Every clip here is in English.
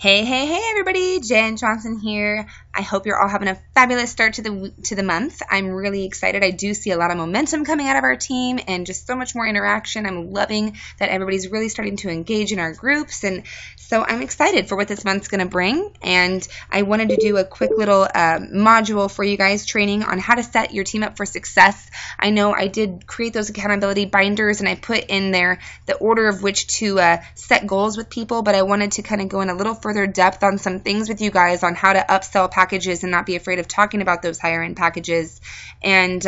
Hey, hey, hey, everybody! Jen Johnson here. I hope you're all having a fabulous start to the month. I'm really excited. I do see a lot of momentum coming out of our team and just so much more interaction. I'm loving that everybody's really starting to engage in our groups, and so I'm excited for what this month's going to bring. And I wanted to do a quick little module for you guys, training on how to set your team up for success. I know I did create those accountability binders, and I put in there the order of which to set goals with people, but I wanted to kind of go in a little further depth on some things with you guys on how to upsell packages and not be afraid of talking about those higher end packages, and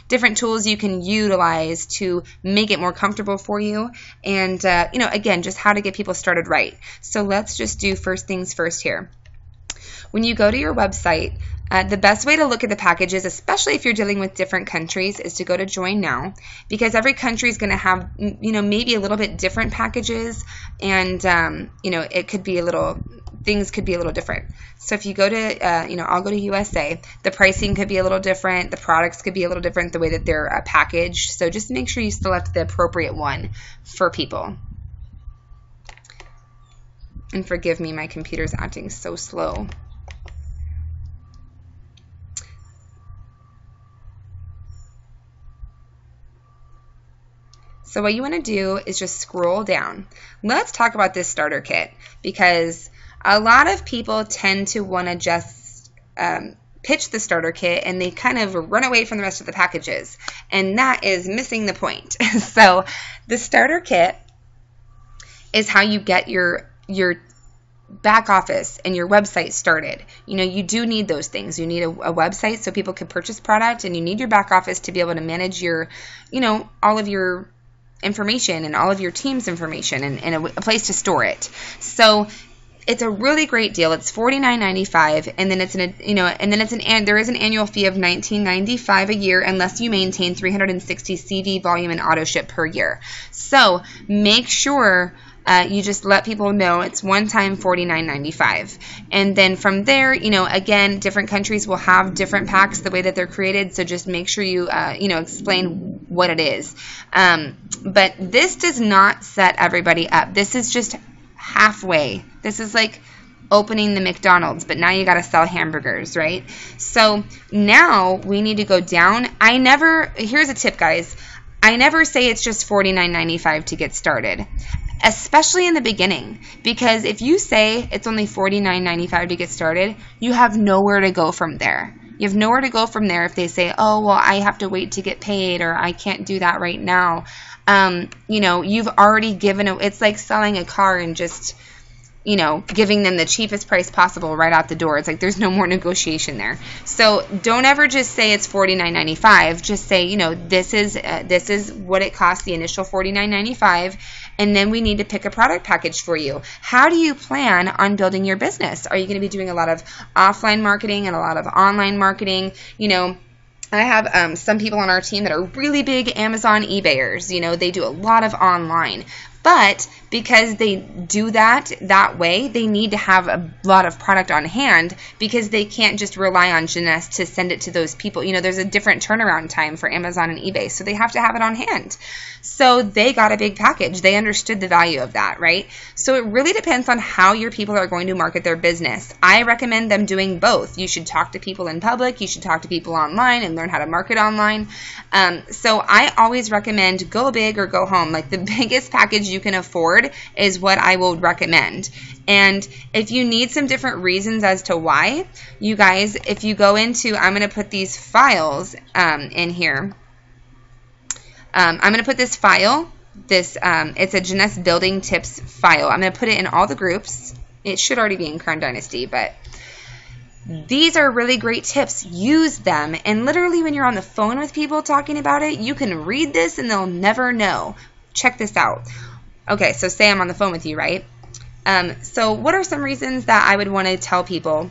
different tools you can utilize to make it more comfortable for you, and again, just how to get people started right. So let's just do first things first here. When you go to your website, the best way to look at the packages, especially if you're dealing with different countries, is to go to Join Now, because every country is going to have, maybe a little bit different packages, and, it could be things could be a little different. So if you go to, I'll go to USA, the pricing could be a little different, the products could be a little different, the way that they're packaged. So just make sure you select the appropriate one for people. And forgive me, my computer's acting so slow. So what you want to do is just scroll down. Let's talk about this starter kit, because a lot of people tend to want to just pitch the starter kit and they kind of run away from the rest of the packages, and that is missing the point. So the starter kit is how you get your back office and your website started. You do need those things. You need a website so people can purchase product, and you need your back office to be able to manage your, all of your information and all of your team's information, and a place to store it. So it's a really great deal. It's $49.95, and then there is an annual fee of $19.95 a year unless you maintain 360 CV volume and auto ship per year. So make sure you just let people know it's one time $49.95. And then from there, again, different countries will have different packs the way that they're created. So just make sure you, explain what it is. But this does not set everybody up. This is just halfway. This is like opening the McDonald's, but now you got to sell hamburgers, right? So now we need to go down. Here's a tip, guys. I never say it's just $49.95 to get started, especially in the beginning, because if you say it's only $49.95 to get started, you have nowhere to go from there. You have nowhere to go from there if they say, oh, well, I have to wait to get paid, or I can't do that right now. You've already given it. It's like selling a car and just, giving them the cheapest price possible right out the door. It's like there's no more negotiation there. So don't ever just say it's $49.95. Just say, this is what it costs, the initial $49.95, and then we need to pick a product package for you. How do you plan on building your business? Are you going to be doing a lot of offline marketing and a lot of online marketing? I have some people on our team that are really big Amazon eBayers. They do a lot of online. But because they do that way, they need to have a lot of product on hand, because they can't just rely on Jeunesse to send it to those people. There's a different turnaround time for Amazon and eBay, so they have to have it on hand. So they got a big package. They understood the value of that, right? So it really depends on how your people are going to market their business. I recommend them doing both. You should talk to people in public. You should talk to people online and learn how to market online. So I always recommend go big or go home. Like the biggest package you can afford is what I will recommend. And if you need some different reasons as to why, you guys, if you go into, I'm going to put these files in here. I'm going to put this file, it's a Jeunesse building tips file. I'm going to put it in all the groups. It should already be in Crown Dynasty, but these are really great tips. Use them. And literally when you're on the phone with people talking about it, you can read this and they'll never know. Check this out. Okay, so say I'm on the phone with you, right? So what are some reasons that I would want to tell people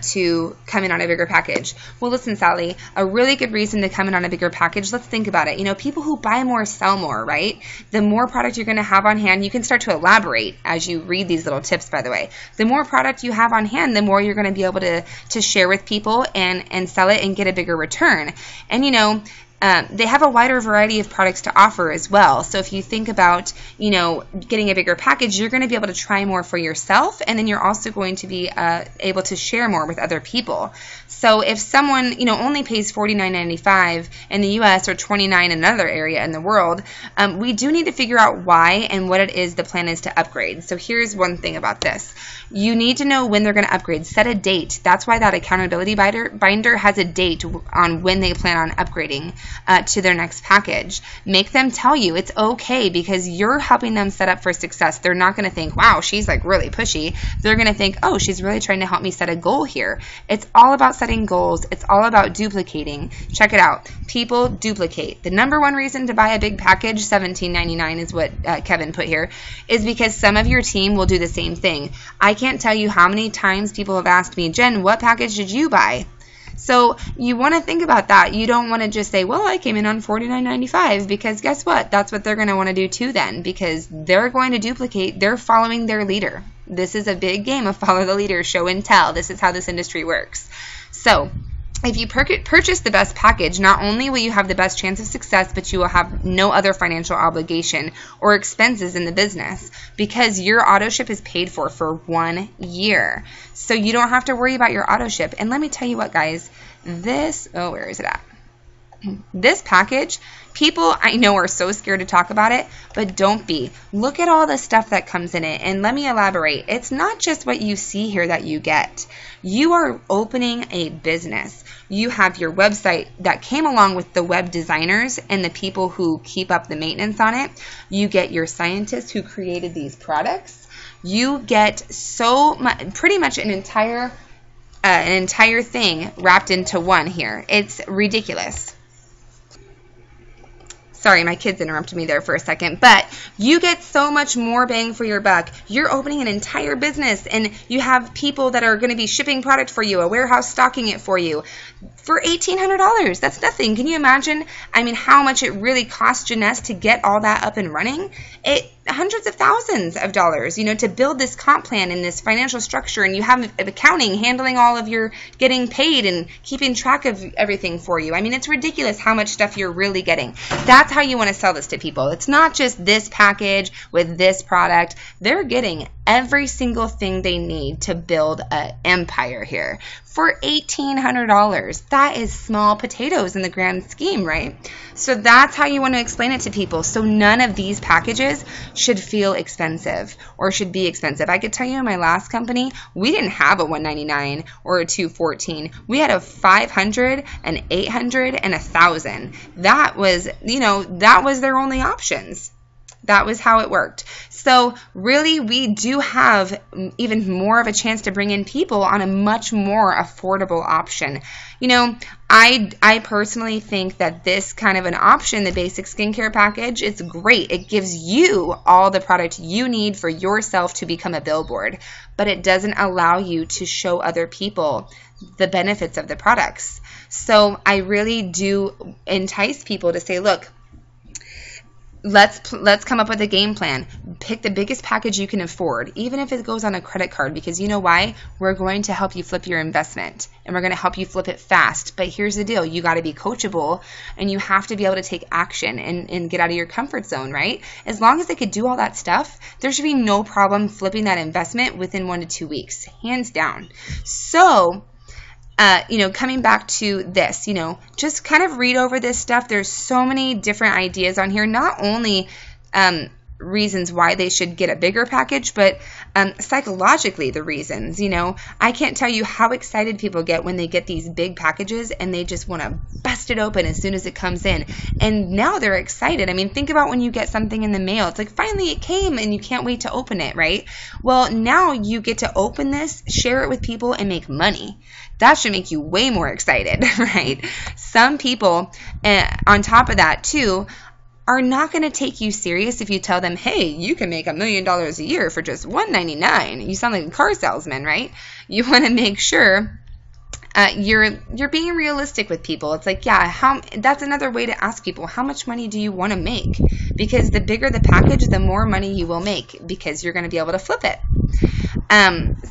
to come in on a bigger package? Well, listen, Sally, a really good reason to come in on a bigger package, let's think about it. People who buy more sell more, right? The more product you're going to have on hand, you can start to elaborate as you read these little tips, by the way. The more product you have on hand, the more you're going to be able to share with people and sell it and get a bigger return. And, they have a wider variety of products to offer as well. So if you think about, getting a bigger package, you're going to be able to try more for yourself, and then you're also going to be able to share more with other people. So if someone, only pays $49.95 in the U.S. or $29 in another area in the world, we do need to figure out why and what it is the plan is to upgrade. So here's one thing about this. You need to know when they're going to upgrade. Set a date. That's why that accountability binder has a date on when they plan on upgrading to their next package. Make them tell you it's okay, because you're helping them set up for success. They're not going to think, wow, she's like really pushy. They're going to think, oh, she's really trying to help me set a goal here. It's all about setting goals. It's all about duplicating. Check it out. People duplicate. The number one reason to buy a big package, $17.99 is what Kevin put here, is because some of your team will do the same thing. I can't tell you how many times people have asked me, Jen, what package did you buy? So you want to think about that. You don't want to just say, well, I came in on $49.95, because guess what? That's what they're going to want to do too then, because they're going to duplicate. They're following their leader. This is a big game of follow the leader, show and tell. This is how this industry works. So if you purchase the best package, not only will you have the best chance of success, but you will have no other financial obligation or expenses in the business, because your auto ship is paid for 1 year. So you don't have to worry about your auto ship. And let me tell you what, guys, where is it at? This package, people I know are so scared to talk about it, but don't be. Look at all the stuff that comes in it, and let me elaborate. It's not just what you see here that you get. You are opening a business. You have your website that came along with the web designers and the people who keep up the maintenance on it. You get your scientists who created these products. You get so much, pretty much an entire thing wrapped into one here. It's ridiculous. Sorry, my kids interrupted me there for a second, but you get so much more bang for your buck. You're opening an entire business, and you have people that are going to be shipping product for you, a warehouse stocking it for you, for $1,800. That's nothing. Can you imagine, how much it really cost Jeunesse to get all that up and running? Hundreds of thousands of dollars, to build this comp plan and this financial structure, and you have accounting handling all of your getting paid and keeping track of everything for you. It's ridiculous how much stuff you're really getting. That's how you want to sell this to people. It's not just this package with this product. They're getting every single thing they need to build an empire here for $1,800. That is small potatoes in the grand scheme, right? So that's how you want to explain it to people. So none of these packages should feel expensive or should be expensive. I could tell you in my last company, we didn't have a $199 or a $214. We had a $500, an $800, and a $1,000. That was their only options. That was how it worked. So really, we do have even more of a chance to bring in people on a much more affordable option. I personally think that this kind of an option, the basic skincare package, it's great. It gives you all the product you need for yourself to become a billboard, but it doesn't allow you to show other people the benefits of the products. So I really do entice people to say, look, let's come up with a game plan. Pick the biggest package you can afford, even if it goes on a credit card, because you know why? We're going to help you flip your investment, and we're going to help you flip it fast. But here's the deal. You got to be coachable, and you have to be able to take action and get out of your comfort zone, right? As long as they could do all that stuff, there should be no problem flipping that investment within 1 to 2 weeks, hands down. So coming back to this, just kind of read over this stuff. There's so many different ideas on here, not only reasons why they should get a bigger package, but psychologically the reasons. I can't tell you how excited people get when they get these big packages and they just want to bust it open as soon as it comes in. And now they're excited. Think about when you get something in the mail. It's like, finally it came, and you can't wait to open it, right? Well, now you get to open this, share it with people, and make money. That should make you way more excited, right? Some people, on top of that too, are not going to take you serious if you tell them, hey, you can make $1 million a year for just $199. You sound like a car salesman, right? You want to make sure you're being realistic with people. It's like, that's another way to ask people, how much money do you want to make? Because the bigger the package, the more money you will make, because you're going to be able to flip it.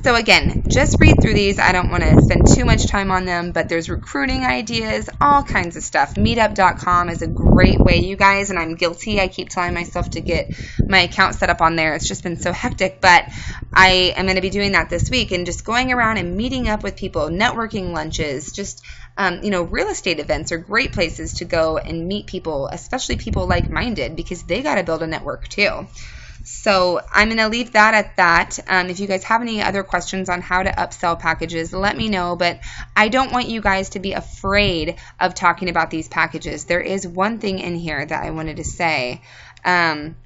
So again, just read through these. I don't want to spend too much time on them, but there's recruiting ideas, all kinds of stuff. Meetup.com is a great way, you guys, and I'm guilty. I keep telling myself to get my account set up on there. It's just been so hectic, but I am going to be doing that this week and just going around and meeting up with people, networking lunches, just real estate events are great places to go and meet people, especially people like-minded, because they got to build a network too. So I'm going to leave that at that. If you guys have any other questions on how to upsell packages, let me know. But I don't want you guys to be afraid of talking about these packages. There is one thing in here that I wanted to say. Don't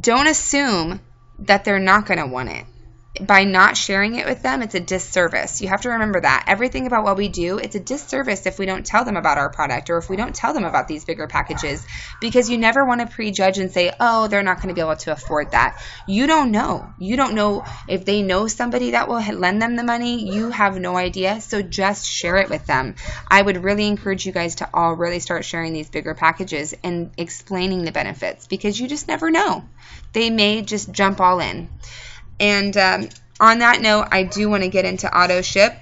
assume that they're not going to want it. By not sharing it with them, it's a disservice. You have to remember that. Everything about what we do, it's a disservice if we don't tell them about our product or if we don't tell them about these bigger packages, because you never want to prejudge and say, oh, they're not going to be able to afford that. You don't know. You don't know if they know somebody that will lend them the money. You have no idea. So just share it with them. I would really encourage you guys to all really start sharing these bigger packages and explaining the benefits, because you just never know. They may just jump all in. And on that note, I do want to get into autoship.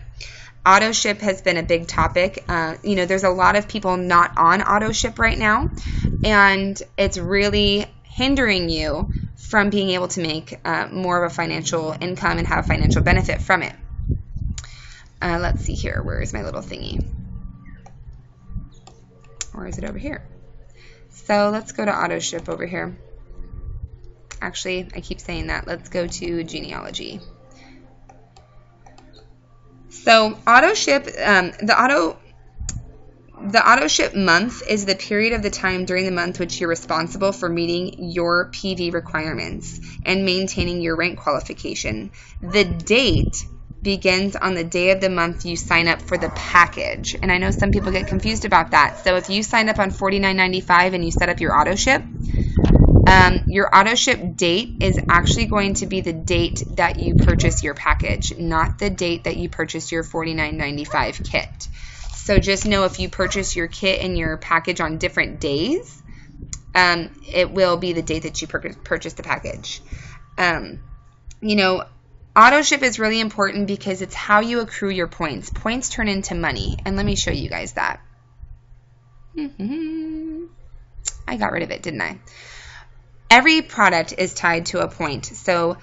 Autoship has been a big topic. There's a lot of people not on autoship right now, and it's really hindering you from being able to make more of a financial income and have financial benefit from it. Let's see here. Where is my little thingy? Or is it over here? So let's go to autoship over here. Actually, I keep saying that. Let's go to genealogy. So autoship, the autoship month is the period of the time during the month which you're responsible for meeting your PV requirements and maintaining your rank qualification. The date begins on the day of the month you sign up for the package. And I know some people get confused about that. So if you signed up on $49.95 and you set up your autoship date is actually going to be the date that you purchase your package, not the date that you purchase your $49.95 kit. So just know if you purchase your kit and your package on different days, it will be the date that you purchase the package. Autoship is really important because it's how you accrue your points. Points turn into money, and let me show you guys that. I got rid of it, didn't I? Every product is tied to a point. So,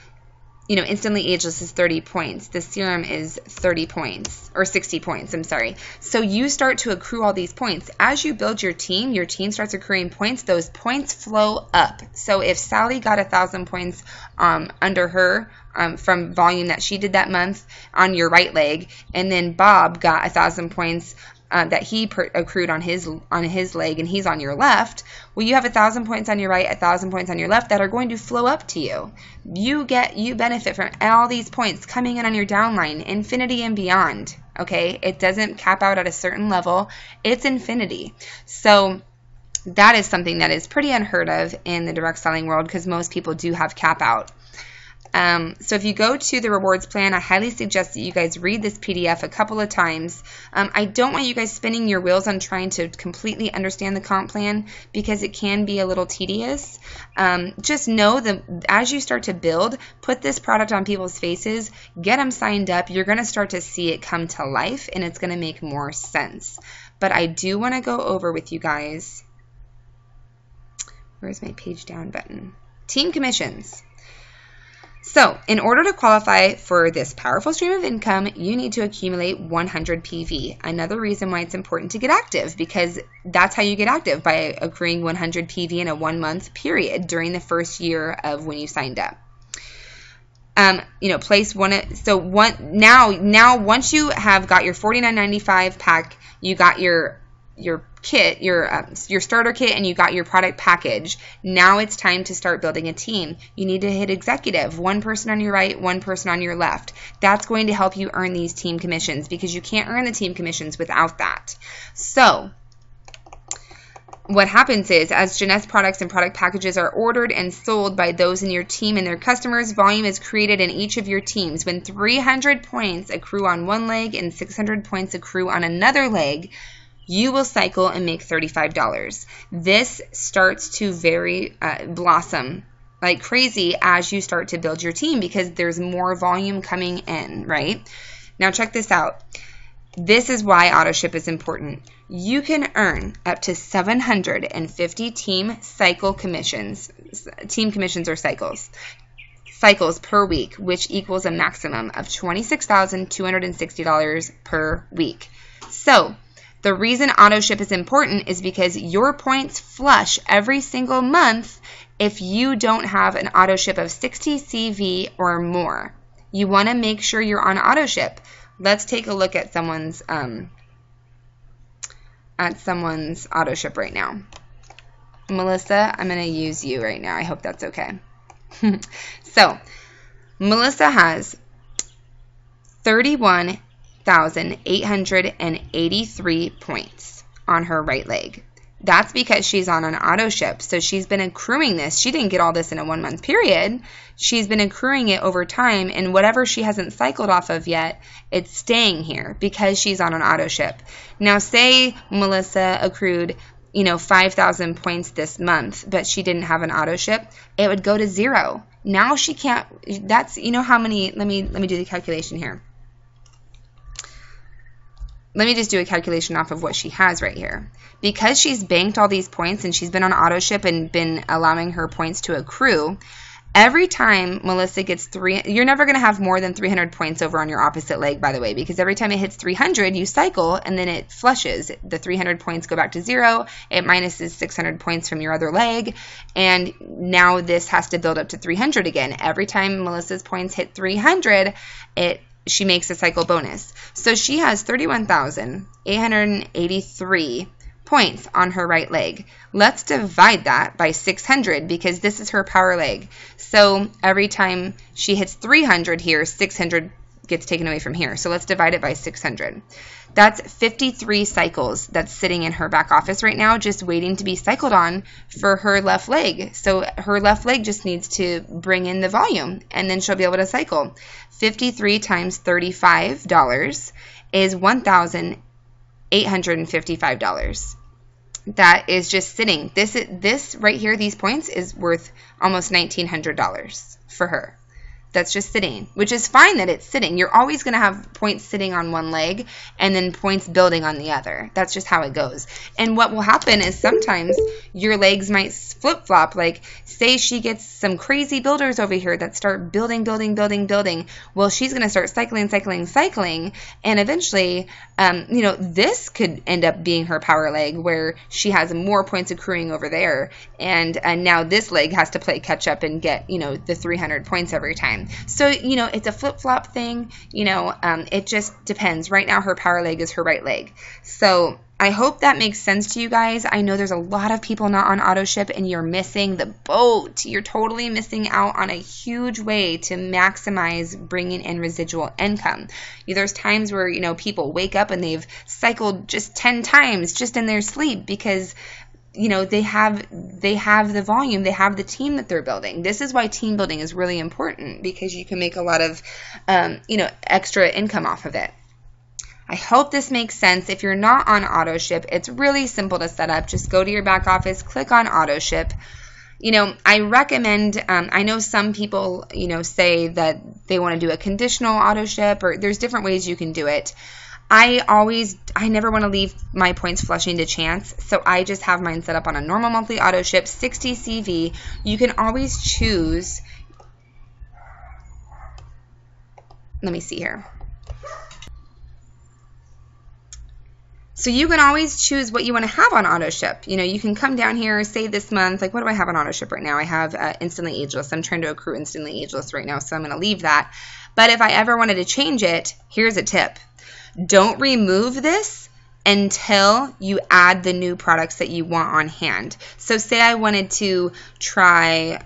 Instantly Ageless is 30 points. The serum is 30 points, or 60 points, I'm sorry. So you start to accrue all these points. As you build your team starts accruing points. Those points flow up. So if Sally got 1,000 points under her from volume that she did that month on your right leg, and then Bob got 1,000 points that he accrued on his leg, and he's on your left, well, you have 1,000 points on your right, 1,000 points on your left that are going to flow up to you. You benefit from all these points coming in on your downline, infinity and beyond. Okay, it doesn't cap out at a certain level; it's infinity. So that is something that is pretty unheard of in the direct selling world, because most people do have cap out. So if you go to the rewards plan, I highly suggest that you guys read this PDF a couple of times. I don't want you guys spinning your wheels on trying to completely understand the comp plan, because it can be a little tedious. Just know that as you start to build, put this product on people's faces, get them signed up, you're going to start to see it come to life, and it's going to make more sense. But I do want to go over with you guys. Where's my page down button? Team commissions. So, in order to qualify for this powerful stream of income, you need to accumulate 100 PV. Another reason why it's important to get active, because that's how you get active, by accruing 100 PV in a 1-month period during the first year of when you signed up. Place one. So now once you have got your $49.95 pack, you got your kit, your starter kit, and you got your product package. Now it's time to start building a team. You need to hit executive, one person on your right, one person on your left. That's going to help you earn these team commissions, because you can't earn the team commissions without that. So what happens is, as Jeunesse products and product packages are ordered and sold by those in your team and their customers, volume is created in each of your teams. When 300 points accrue on one leg and 600 points accrue on another leg, you will cycle and make $35. This starts to blossom like crazy as you start to build your team because there's more volume coming in, right? Now check this out. This is why autoship is important. You can earn up to 750 team commissions or cycles per week, which equals a maximum of $26,260 per week. So the reason autoship is important is because your points flush every single month if you don't have an autoship of 60 CV or more. You want to make sure you're on autoship. Let's take a look at someone's autoship right now. Melissa, I'm going to use you right now. I hope that's okay. So, Melissa has 31,883 points on her right leg. That's because she's on an autoship. So she's been accruing this. She didn't get all this in a 1 month period. She's been accruing it over time, and whatever she hasn't cycled off of yet, it's staying here because she's on an autoship. Now, say Melissa accrued 5,000 points this month, but she didn't have an autoship, it would go to 0. Now she can't, that's, how many, let me do the calculation here. Let me just do a calculation off of what she has right here. Because she's banked all these points and she's been on autoship and been allowing her points to accrue, every time Melissa gets you're never going to have more than 300 points over on your opposite leg, by the way, because every time it hits 300, you cycle and then it flushes. The 300 points go back to 0. It minuses 600 points from your other leg. And now this has to build up to 300 again. Every time Melissa's points hit 300, she makes a cycle bonus. So she has 31,883 points on her right leg. Let's divide that by 600 because this is her power leg. So every time she hits 300 here, 600 gets taken away from here. So let's divide it by 600. That's 53 cycles that's sitting in her back office right now, just waiting to be cycled on for her left leg. So her left leg just needs to bring in the volume, and then she'll be able to cycle. 53 times $35 is $1,855. That is just sitting. This right here, these points, is worth almost $1,900 for her. That's just sitting, which is fine that it's sitting. You're always going to have points sitting on one leg and then points building on the other. That's just how it goes. And what will happen is sometimes your legs might flip-flop. Like, say she gets some crazy builders over here that start building. Well, she's going to start cycling. And eventually, this could end up being her power leg where she has more points accruing over there. And now this leg has to play catch up and get, the 300 points every time. So, it's a flip-flop thing. It just depends. Right now, her power leg is her right leg. So I hope that makes sense to you guys. I know there's a lot of people not on autoship and you're missing the boat. You're totally missing out on a huge way to maximize bringing in residual income. There's times where, people wake up and they've cycled just 10 times just in their sleep because they have the volume, they have the team that they're building. This is why team building is really important because you can make a lot of, extra income off of it. I hope this makes sense. If you're not on autoship, it's really simple to set up. Just go to your back office, click on autoship. I recommend, I know some people, say that they want to do a conditional autoship, or there's different ways you can do it. I never want to leave my points flushing to chance, so I just have mine set up on a normal monthly autoship, 60 CV. You can always choose, let me see here. So you can always choose what you want to have on autoship. You can come down here, say this month, like what do I have on autoship right now? I have instantly ageless. I'm trying to accrue instantly ageless right now, so I'm going to leave that. But if I ever wanted to change it, here's a tip. Don't remove this until you add the new products that you want on hand. So say I wanted to try,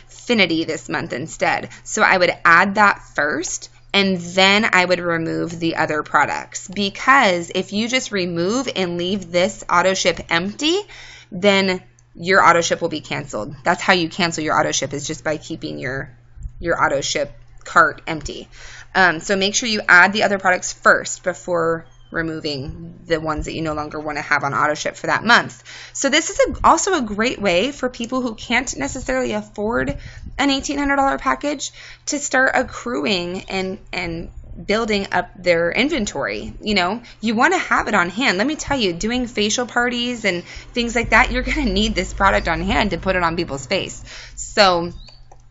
Finity this month instead. So I would add that first, and then I would remove the other products. Because if you just remove and leave this autoship empty, then your autoship will be canceled. That's how you cancel your autoship, is just by keeping your autoship cart empty. So make sure you add the other products first before removing the ones that you no longer want to have on auto ship for that month. So this is also a great way for people who can't necessarily afford an $1,800 package to start accruing and building up their inventory. You know, you want to have it on hand. Let me tell you, doing facial parties and things like that, you're going to need this product on hand to put it on people's face. So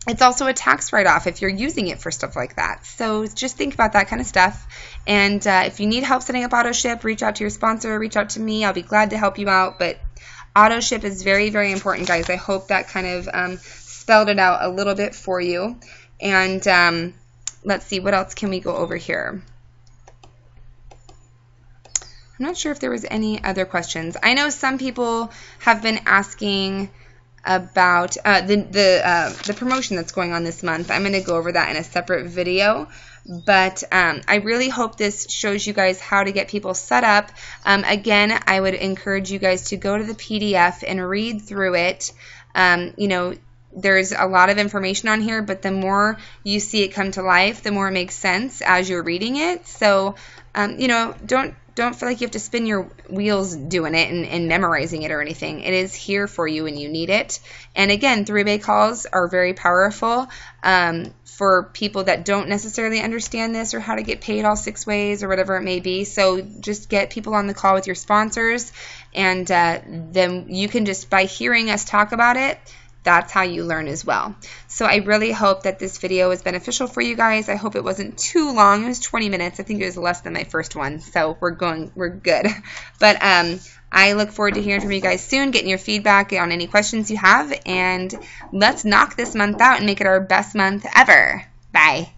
it's also a tax write-off if you're using it for stuff like that. So just think about that kind of stuff. And if you need help setting up auto ship, reach out to your sponsor, reach out to me. I'll be glad to help you out. But auto ship is very, very important, guys. I hope that kind of spelled it out a little bit for you. And let's see, what else can we go over here? I'm not sure if there was any other questions. I know some people have been asking about the promotion that's going on this month. I'm going to go over that in a separate video. But I really hope this shows you guys how to get people set up. Again, I would encourage you guys to go to the PDF and read through it. You know, there's a lot of information on here, but the more you see it come to life, the more it makes sense as you're reading it. So, you know, don't feel like you have to spin your wheels doing it and memorizing it or anything. It is here for you when you need it. And again, 3-way calls are very powerful for people that don't necessarily understand this or how to get paid all 6 ways or whatever it may be. So just get people on the call with your sponsors, and then you can just, by hearing us talk about it, that's how you learn as well. So I really hope that this video was beneficial for you guys. I hope it wasn't too long. It was 20 minutes. I think it was less than my first one. So we're good. But I look forward to hearing from you guys soon, getting your feedback on any questions you have. And let's knock this month out and make it our best month ever. Bye.